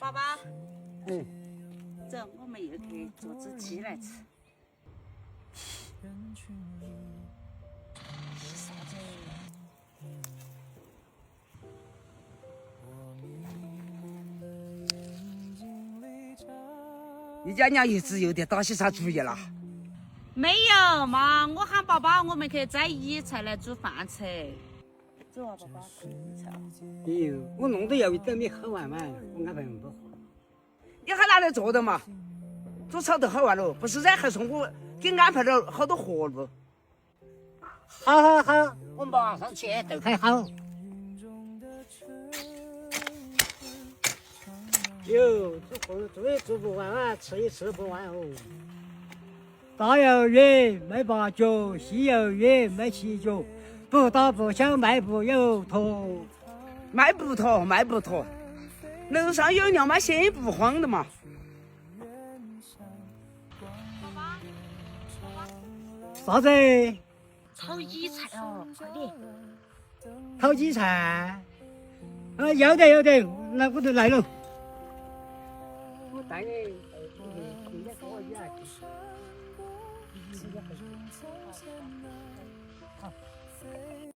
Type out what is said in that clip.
爸爸，嗯，走，我们又去做只鸡来吃。啥子？你家娘一直有点打起啥主意了？没有嘛，我喊爸爸，我们去摘野菜来煮饭吃。走啊，爸爸，去野菜。哎呦，我弄得要等没喝完嘛，我安排不喝。你还拿来做的嘛？煮炒都好完了，不是然还说我给安排了好多活路。好好好，我马上去，都快好。哟，做也做不完啊，吃也吃不完哦。大有鱼没八角，细有鱼没七角，不大不小卖不有托。卖不脱，卖不脱。楼上有辆卖鲜不慌的嘛。爸爸，啥子？炒野菜哦，快点。炒鸡菜？要得要得，那我就来了。我带你，人家跟我一样。